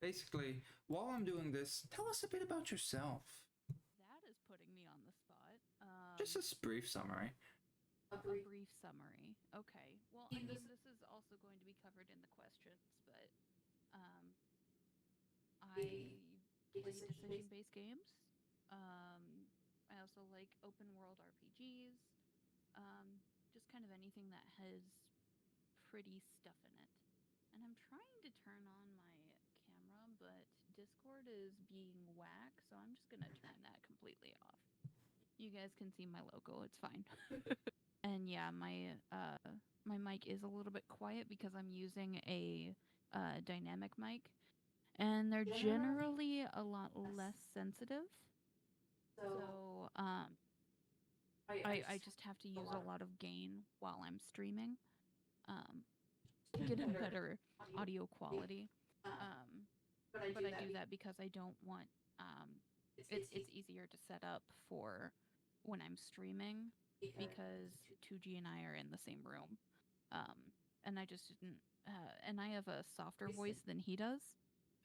basically, while I'm doing this, tell us a bit about yourself. That is putting me on the spot. Just a brief summary. A brief summary. Okay. Well, I mean, this is also going to be covered in the questions, but um, I play decision-based games. I also like open world RPGs. Um, just kind of anything that has pretty stuff in it. And I'm trying to turn on my camera, but Discord is being whack, so I'm just gonna turn that completely off. You guys can see my logo, it's fine. And yeah, my mic is a little bit quiet because I'm using a dynamic mic, and they're generally a lot less sensitive. So I just have to use a lot of gain while I'm streaming, um, to get a better audio quality. Um, but I do that because I don't want it's easier to set up for when I'm streaming because 2G and I are in the same room. Um, and I just didn't and I have a softer voice than he does.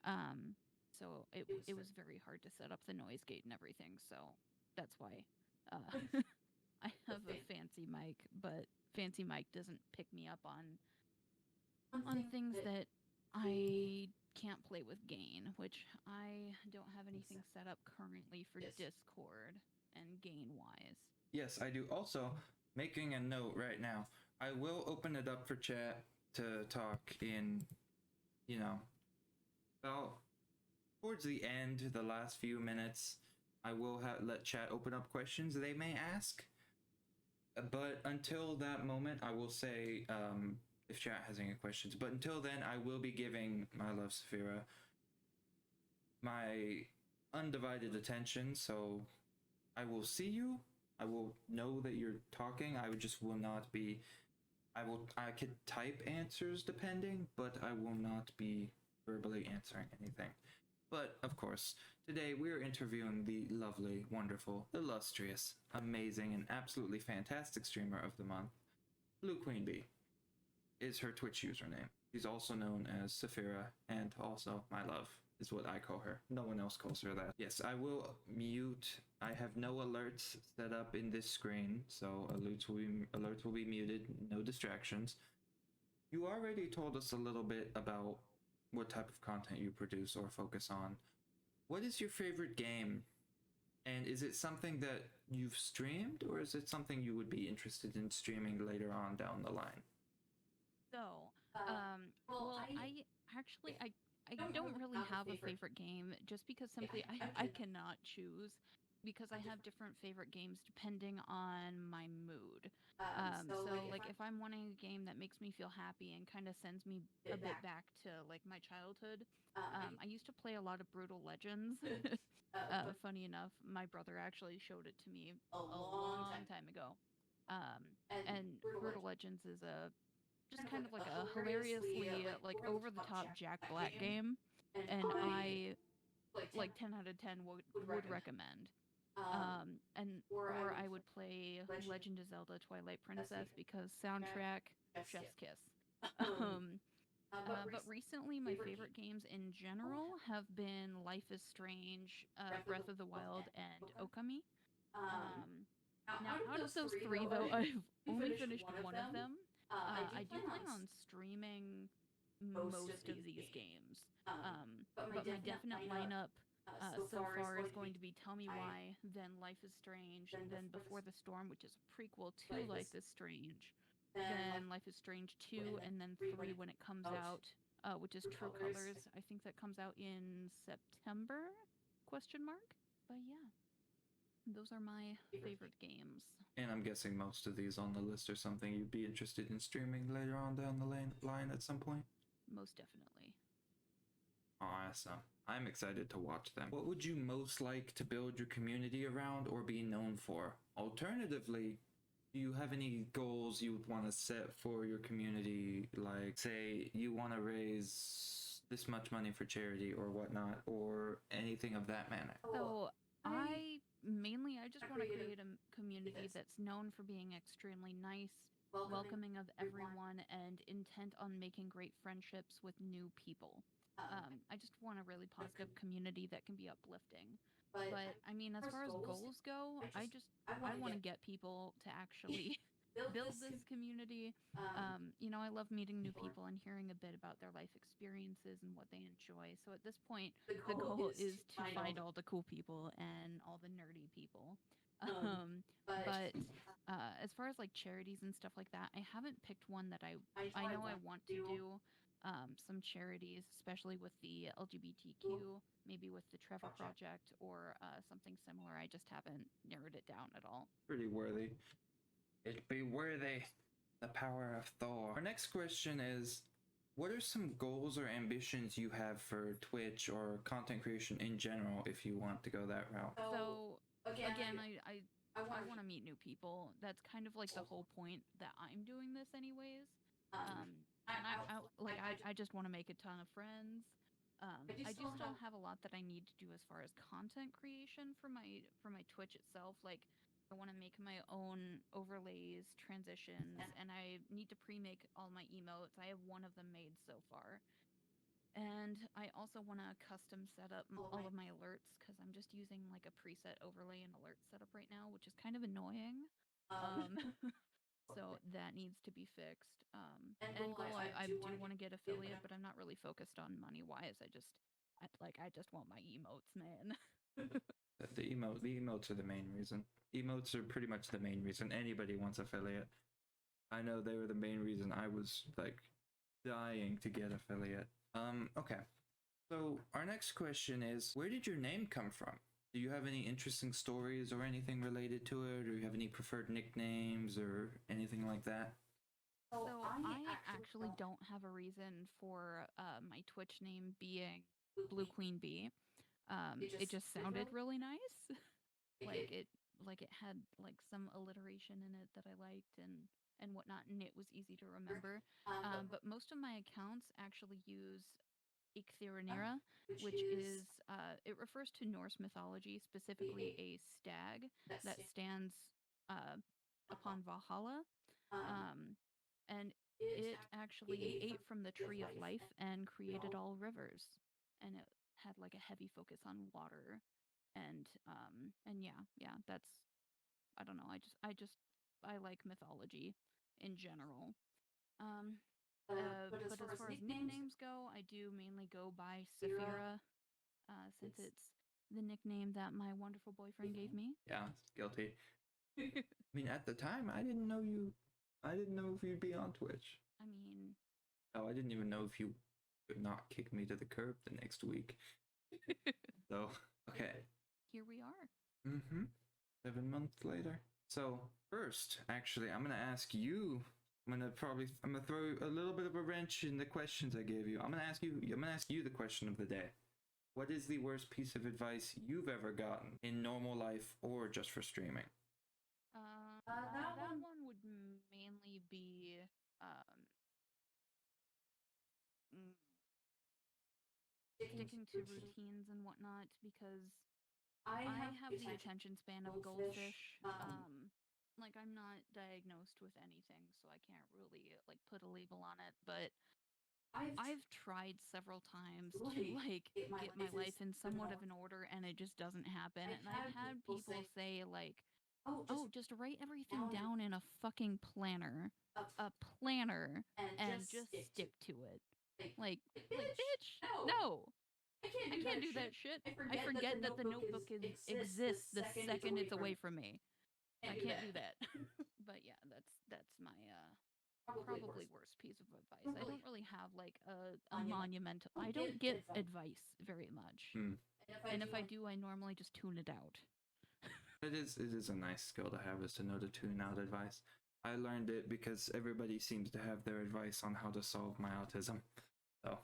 Um, so it was very hard to set up the noise gate and everything. So that's why I have a fancy mic, but fancy mic doesn't pick me up on things that I can't play with gain, which I don't have anything set up currently for Discord and gain wise. Yes, I do. Also, making a note right now, I will open it up for chat to talk in, you know, about towards the end, the last few minutes. I will let chat open up questions they may ask. But until that moment, I will say, if chat has any questions. But until then, I will be giving my love, Saphira, my undivided attention. So I will see you. I will know that you're talking. I just will not be. I could type answers depending, but I will not be verbally answering anything. But of course, today we're interviewing the lovely, wonderful, illustrious, amazing, and absolutely fantastic streamer of the month, BlueQueenB is her Twitch username. She's also known as Saphira, and also my love is what I call her. No one else calls her that. Yes, I will mute. I have no alerts set up in this screen, so alerts will be muted. No distractions. You already told us a little bit about what type of content you produce or focus on. What is your favorite game? And is it something that you've streamed, or is it something you would be interested in streaming later on down the line? So, well, I actually I don't really have a favorite game just because simply I cannot choose because I have different favorite games depending on my mood. So like if I'm wanting a game that makes me feel happy and kind of sends me a bit back to like my childhood, I used to play a lot of Brutal Legends. Funny enough, my brother actually showed it to me a long time ago. And Brutal Legends is a just kind of like a hilariously like over the top Jack Black game, and I like 10 out of 10 would recommend. And or I would play Legend of Zelda Twilight Princess because soundtrack chef's kiss. Um, but recently, my favorite games in general have been Life is Strange, Breath of the Wild, and Okami. Um, Now, out of those three, though, I've only finished one of them. I do plan on streaming most of these games. But my definite lineup so far is going to be Tell Me Why, then Life is Strange, then Before the Storm, which is a prequel to Life is Strange, then Life is Strange 2, and then 3 when it comes out, which is True Colors. I think that comes out in September? Question mark? But yeah. Those are my favorite games. And I'm guessing most of these on the list are something you'd be interested in streaming later on down the line at some point. Most definitely. Awesome. I'm excited to watch them. What would you most like to build your community around or be known for? Alternatively, do you have any goals you would want to set for your community? Like, say, you want to raise this much money for charity or whatnot, or anything of that manner? So I just want to create a community that's known for being extremely nice, welcoming of everyone, and intent on making great friendships with new people. I just want a really positive community that can be uplifting. But I mean, as far as goals go, I want to get people to actually build this community. You know, I love meeting new people and hearing a bit about their life experiences and what they enjoy. So at this point, the goal is to find all the cool people and all the nerdy people. But as far as like charities and stuff like that, I haven't picked one that I know I want to do. Some charities, especially with the LGBTQ, maybe with the Trevor Project or something similar. I just haven't narrowed it down at all. Pretty worthy. It be worthy. The power of Thor. Our next question is, what are some goals or ambitions you have for Twitch or content creation in general if you want to go that route? So again, I want to meet new people. That's kind of like the whole point that I'm doing this anyways. And I just want to make a ton of friends. I do still have a lot that I need to do as far as content creation for my Twitch itself. Like I want to make my own overlays, transitions, and I need to pre-make all my emotes. I have one of them made so far. And I also want to custom set up all of my alerts because I'm just using like a preset overlay and alert setup right now, which is kind of annoying. Um, so that needs to be fixed. End goal, I do want to get affiliate, but I'm not really focused on money wise. I just want my emotes, man. The emotes are the main reason. Emotes are pretty much the main reason anybody wants affiliate. I know they were the main reason I was like dying to get affiliate. Okay. So our next question is, where did your name come from? Do you have any interesting stories or anything related to it, or do you have any preferred nicknames or anything like that? So I actually don't have a reason for my Twitch name being BlueQueenB. It just sounded really nice. like it had like some alliteration in it that I liked and whatnot, and it was easy to remember. But most of my accounts actually use Ichthyranera, which is it refers to Norse mythology, specifically a stag that stands upon Valhalla. And it actually ate from the tree of life and created all rivers, and it had like a heavy focus on water, and yeah, that's I don't know. I like mythology in general. Um, but as far as nicknames go, I do mainly go by Saphira, since it's the nickname that my wonderful boyfriend gave me. Yeah, guilty. I mean, at the time, I didn't know you. I didn't know if you'd be on Twitch. I mean, Oh, I didn't even know if you would not kick me to the curb the next week. So, okay. here we are. Mm-hmm. 7 months later. So, first, actually, I'm gonna ask you. I'm gonna throw a little bit of a wrench in the questions I gave you. I'm gonna ask you the question of the day. What is the worst piece of advice you've ever gotten in normal life or just for streaming? That one would mainly be mm, sticking to routines and whatnot because I have the attention span of a goldfish. Like I'm not diagnosed with anything, so I can't really like put a label on it, but I've tried several times to like get my life in somewhat of an order and it just doesn't happen. And I've had people say like, "Oh, just write everything down in a fucking planner." A planner and just stick to it. Like bitch, no. I can't do that shit. I forget that the notebook exists the second it's away from me. I can't do that. But yeah, that's my probably worst piece of advice. I don't really have like a monumental. I don't get advice very much. And if I do, I normally just tune it out. It is a nice skill to have, is to know to tune out advice. I learned it because everybody seems to have their advice on how to solve my autism. So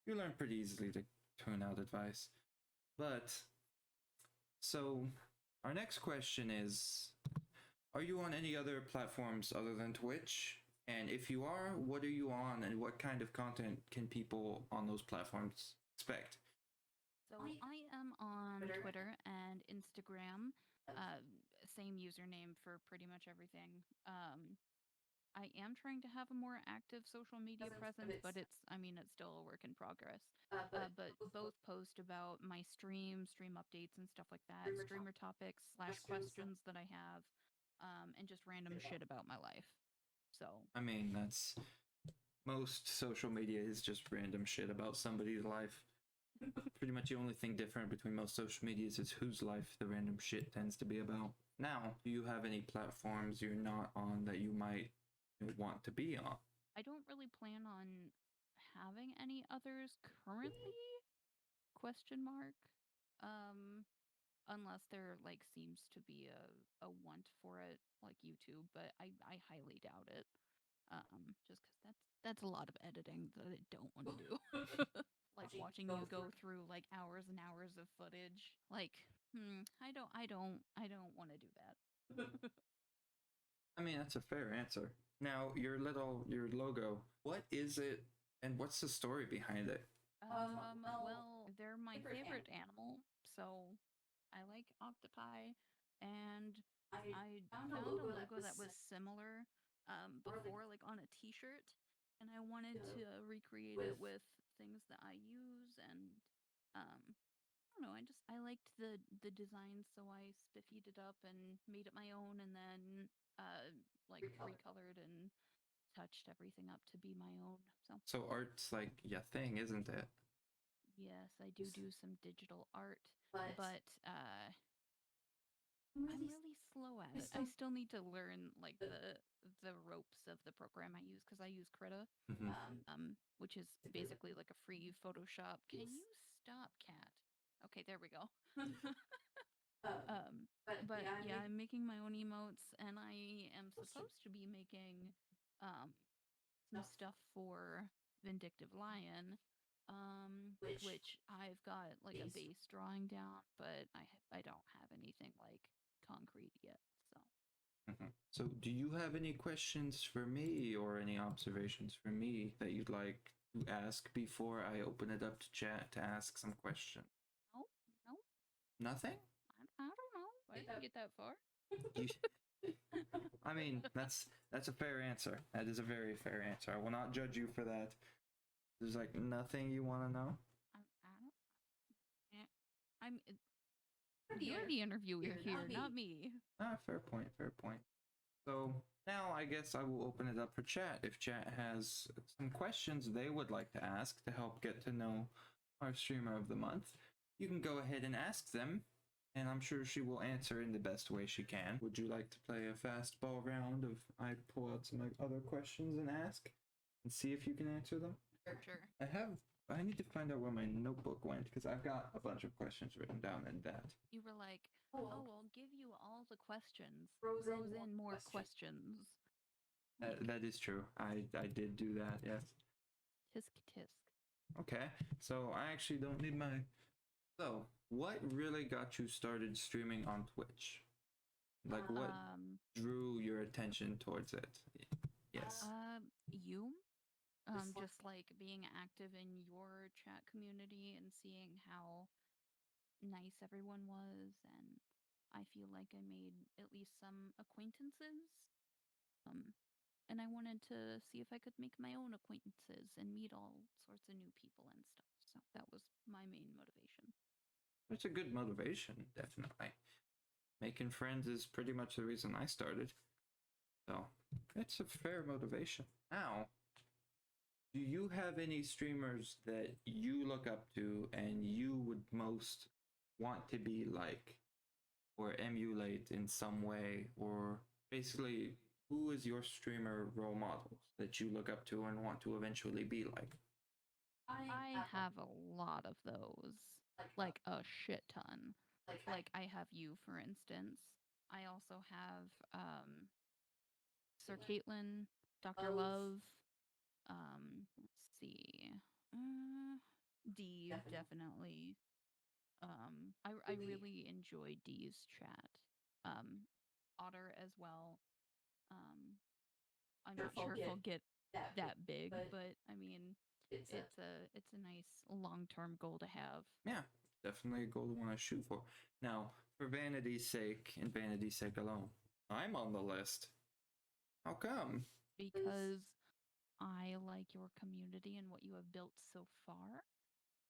you learn pretty easily to tune out advice. But so our next question is, are you on any other platforms other than Twitch? And if you are, what are you on and what kind of content can people on those platforms expect? So I am on Twitter and Instagram. Same username for pretty much everything. I am trying to have a more active social media presence, but it's still a work in progress. But both post about my stream updates and stuff like that, streamer topics / questions that I have, and just random shit about my life. So I mean, that's most social media is just random shit about somebody's life. Pretty much the only thing different between most social medias is whose life the random shit tends to be about. Now, do you have any platforms you're not on that you might want to be on? I don't really plan on having any others currently? Question mark. Unless there like seems to be a want for it like YouTube, but I highly doubt it. Just because that's a lot of editing that I don't want to do. Like watching you go through like hours and hours of footage. Like, I don't want to do that. I mean, that's a fair answer. Now, your logo, what is it and what's the story behind it? Well, they're my favorite animal, so I like octopi, and I found a logo that was similar before, like on a T-shirt, and I wanted to recreate it with things that I use, and I don't know. I liked the design, so I spiffied it up and made it my own, and then like recolored and touched everything up to be my own. So art's like your thing, isn't it? Yes, I do some digital art, but I'm really slow at it. I still need to learn like the ropes of the program I use because I use Krita, which is basically like a free Photoshop. Can you stop, cat? Okay, there we go. But yeah, I'm making my own emotes, and I am supposed to be making some stuff for Vindictive Lion, which I've got like a base drawing down, but I don't have anything like concrete yet. So So, do you have any questions for me or any observations for me that you'd like to ask before I open it up to chat to ask some questions? no, no, Nothing? I don't know. I didn't get that far. I mean, that's a fair answer. That is a very fair answer. I will not judge you for that. There's like nothing you want to know? I don't. I'm. You're the interviewer here, not me. Fair point, fair point. So now I guess I will open it up for chat. If chat has some questions they would like to ask to help get to know our streamer of the month, you can go ahead and ask them, and I'm sure she will answer in the best way she can. Would you like to play a fastball round of I pull out some other questions and ask and see if you can answer them? Sure. I need to find out where my notebook went because I've got a bunch of questions written down in that. You were like, oh, I'll give you all the questions. Throws in more questions. That is true. I did do that, yes. Tisk tisk. Okay, so I actually don't need my... So, what really got you started streaming on Twitch? Like, what drew your attention towards it? Yes. You. Just like being active in your chat community and seeing how nice everyone was, and I feel like I made at least some acquaintances. And I wanted to see if I could make my own acquaintances and meet all sorts of new people and stuff. So that was my main motivation. It's a good motivation, definitely. Making friends is pretty much the reason I started. So, it's a fair motivation. Now, do you have any streamers that you look up to and you would most want to be like or emulate in some way? Or basically, who is your streamer role model that you look up to and want to eventually be like? I have a lot of those, like a shit ton. Like I have you, for instance. I also have Sir Caitlin, Dr. Love. Let's see. D definitely. I really enjoy D's chat. Otter as well. I'm not sure if I'll get that big, but I mean, it's a nice long-term goal to have. Yeah, definitely a goal to want to shoot for. Now, for vanity's sake and vanity's sake alone, I'm on the list. How come? because I like your community and what you have built so far,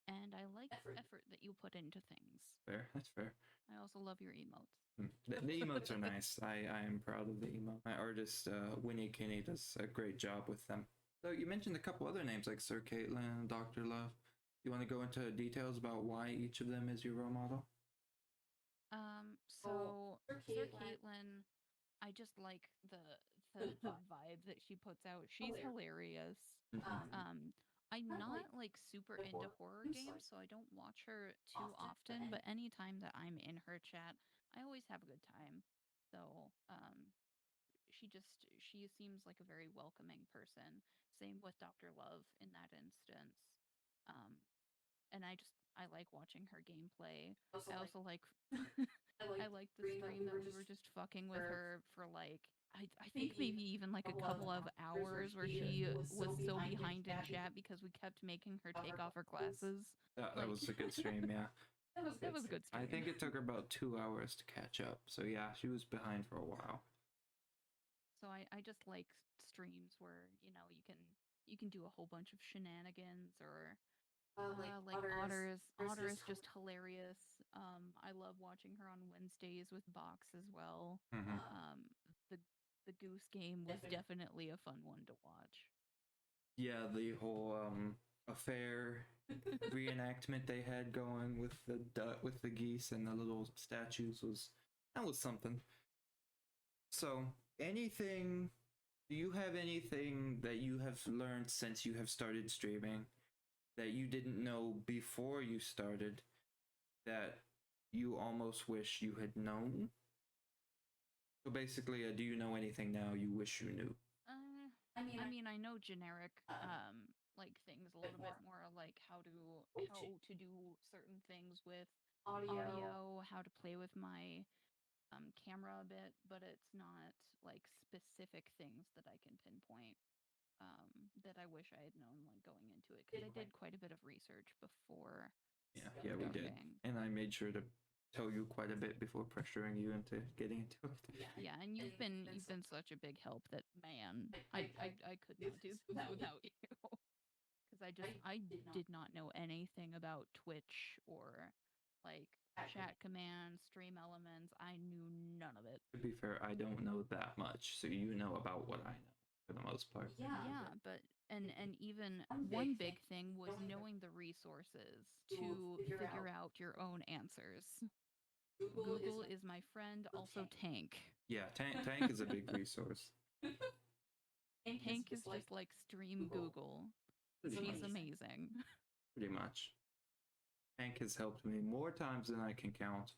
and I like the effort that you put into things. Fair, that's fair. I also love your emotes. The emotes are nice. I am proud of the emote. My artist, Winnie Kinney, does a great job with them. So you mentioned a couple other names like Sir Caitlin, Dr. Love. You want to go into details about why each of them is your role model? So Sir Caitlin, I just like the vibe that she puts out. She's hilarious. I'm not like super into horror games, so I don't watch her too often, but anytime that I'm in her chat, I always have a good time. So, she seems like a very welcoming person. Same with Dr. Love in that instance. Um, and I like watching her gameplay. I also like I like the stream that we were just fucking with her for like I think maybe even like a couple of hours where she was so behind in chat because we kept making her take off her glasses. That was a good stream, yeah. That was a good stream. I think it took her about 2 hours to catch up. So yeah, she was behind for a while. So I just like streams where, you can do a whole bunch of shenanigans or like Otter is just hilarious. I love watching her on Wednesdays with Box as well. The the Goose Game was definitely a fun one to watch. Yeah, the whole affair reenactment they had going with the geese and the little statues was something. So, anything do you have anything that you have learned since you have started streaming that you didn't know before you started that you almost wish you had known? So basically, do you know anything now you wish you knew? I mean, I know generic like things a little bit more, like how to do certain things with audio, how to play with my camera a bit, but it's not like specific things that I can pinpoint that I wish I had known like going into it, because I did quite a bit of research before. Yeah, we did, and I made sure to tell you quite a bit before pressuring you into getting into it. Yeah, and you've been such a big help that, man, I could not do this without you. Because I did not know anything about Twitch or like chat commands, stream elements. I knew none of it. To be fair, I don't know that much, so you know about what I know for the most part. Yeah, but and even one big thing was knowing the resources to figure out your own answers. Google is my friend, also Tank. Yeah, Tank is a big resource. Tank is just like stream Google. She's amazing. Pretty much. Tank has helped me more times than I can count.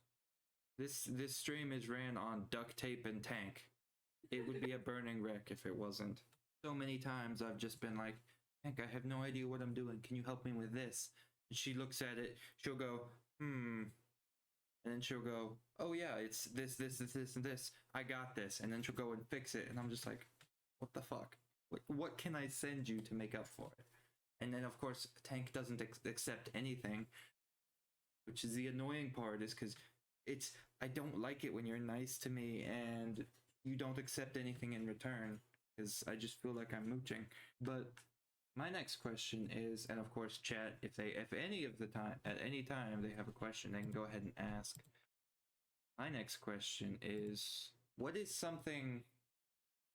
This stream is ran on duct tape and Tank. It would be a burning wreck if it wasn't. So many times I've just been like, Tank, I have no idea what I'm doing. Can you help me with this? And she looks at it. She'll go, And then she'll go, oh yeah, it's this, and this. I got this. And then she'll go and fix it. And I'm just like, what the fuck? What can I send you to make up for it? And then, of course, Tank doesn't accept anything, which is the annoying part, is because I don't like it when you're nice to me and you don't accept anything in return, because I just feel like I'm mooching. But my next question is, and of course, chat, if at any time they have a question, they can go ahead and ask. My next question is, what is something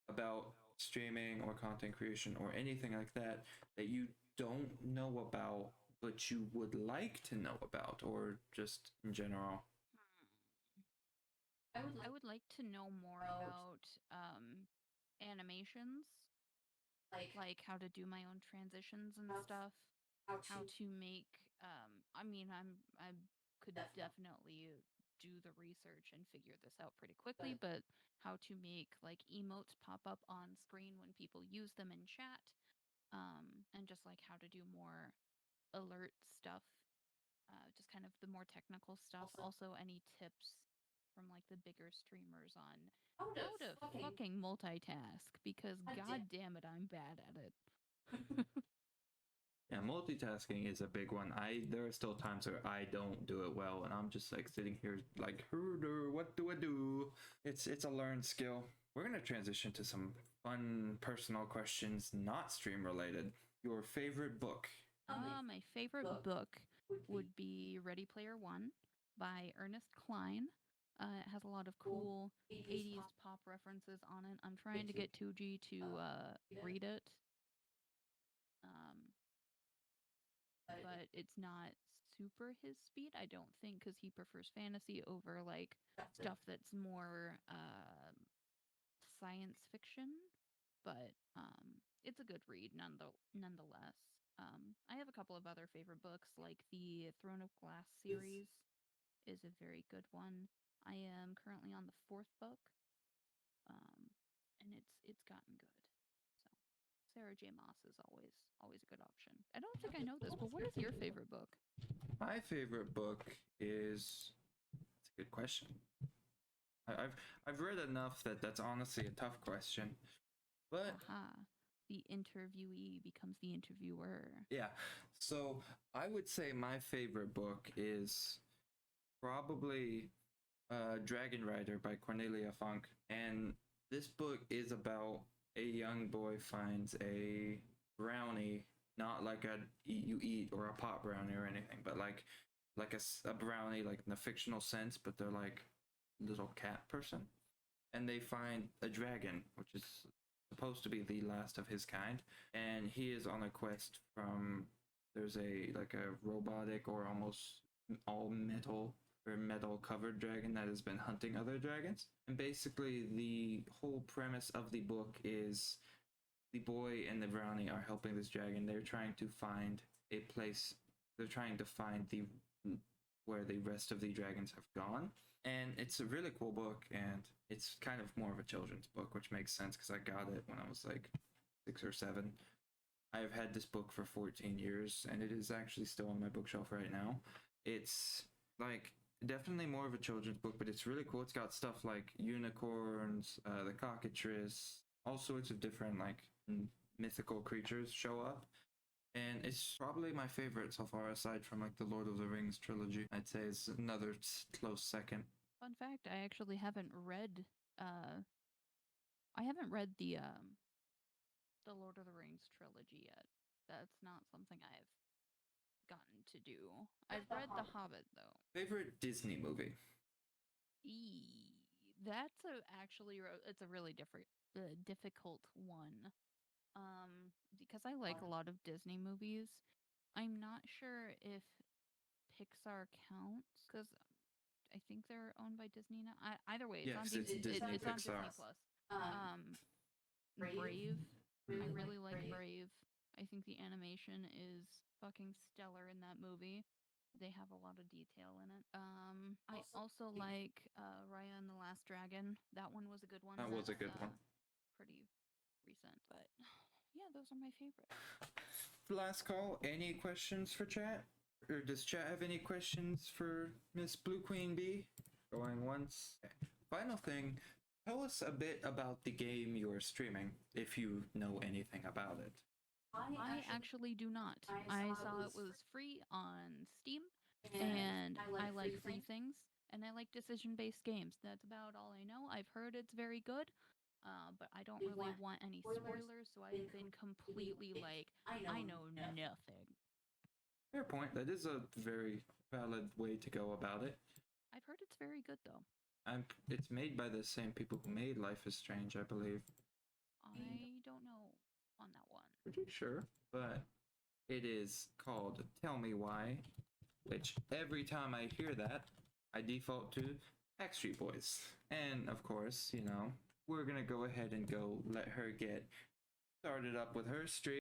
about streaming or content creation or anything like that that you don't know about but you would like to know about, or just in general? I would like to know more about animations, like how to do my own transitions and stuff, how to make I mean, I could definitely do the research and figure this out pretty quickly, but how to make like emotes pop up on screen when people use them in chat, and just like how to do more alert stuff, just kind of the more technical stuff. Also, any tips from like the bigger streamers on how to fucking multitask, because god damn it, I'm bad at it. Yeah, multitasking is a big one. There are still times where I don't do it well, and I'm just like sitting here like, what do I do? It's a learned skill. we're gonna transition to some fun personal questions, not stream related. Your favorite book? My favorite book would be Ready Player One by Ernest Cline. It has a lot of cool 80s pop references on it. I'm trying to get 2G to read it. But it's not super his speed, I don't think, because he prefers fantasy over like stuff that's more science fiction. But it's a good read nonetheless. I have a couple of other favorite books, like the Throne of Glass series is a very good one. I am currently on the fourth book, and it's gotten good. So Sarah J. Maas is always a good option. I don't think I know this, but what is your favorite book? My favorite book is. That's a good question. I've read enough that's honestly a tough question, but the interviewee becomes the interviewer. Yeah, so I would say my favorite book is probably Dragon Rider by Cornelia Funk, and this book is about a young boy finds a brownie, not like you eat or a pot brownie or anything, but like a brownie like in the fictional sense, but they're like little cat person, and they find a dragon, which is supposed to be the last of his kind, and he is on a quest from. There's a robotic or almost all metal or metal covered dragon that has been hunting other dragons, and basically the whole premise of the book is the boy and the brownie are helping this dragon. They're trying to find a place. They're trying to find the where the rest of the dragons have gone. And it's a really cool book, and it's kind of more of a children's book, which makes sense because I got it when I was like 6 or 7. I've had this book for 14 years, and it is actually still on my bookshelf right now. It's like definitely more of a children's book, but it's really cool. It's got stuff like unicorns, the cockatrice, all sorts of different like mythical creatures show up. And it's probably my favorite so far, aside from like the Lord of the Rings trilogy. I'd say it's another close second. Fun fact: I actually haven't read. I haven't read the Lord of the Rings trilogy yet. That's not something I've gotten to do. I've read The Hobbit though. Favorite Disney movie? That's it's a really difficult one. Because I like a lot of Disney movies. I'm not sure if Pixar counts because I think they're owned by Disney now. Either way, it's on Disney. It's on Disney Plus. Brave. I really like Brave. I think the animation is fucking stellar in that movie. They have a lot of detail in it. I also like Raya and the Last Dragon. That one was a good one. That was a good one. Pretty recent, but yeah, those are my favorite. Last call. Any questions for chat? Or does chat have any questions for Miss BlueQueenB? Going once. Final thing. Tell us a bit about the game you're streaming, if you know anything about it. I actually do not. I saw it was free on Steam, and I like free things, and I like decision-based games. That's about all I know. I've heard it's very good, but I don't really want any spoilers, so I've been completely like, I know nothing. Fair point. That is a very valid way to go about it. I've heard it's very good, though. It's made by the same people who made Life is Strange, I believe. I don't know on that one. Pretty sure, but it is called Tell Me Why, which every time I hear that, I default to Backstreet Boys. And of course, we're gonna go ahead and let her get started up with her stream.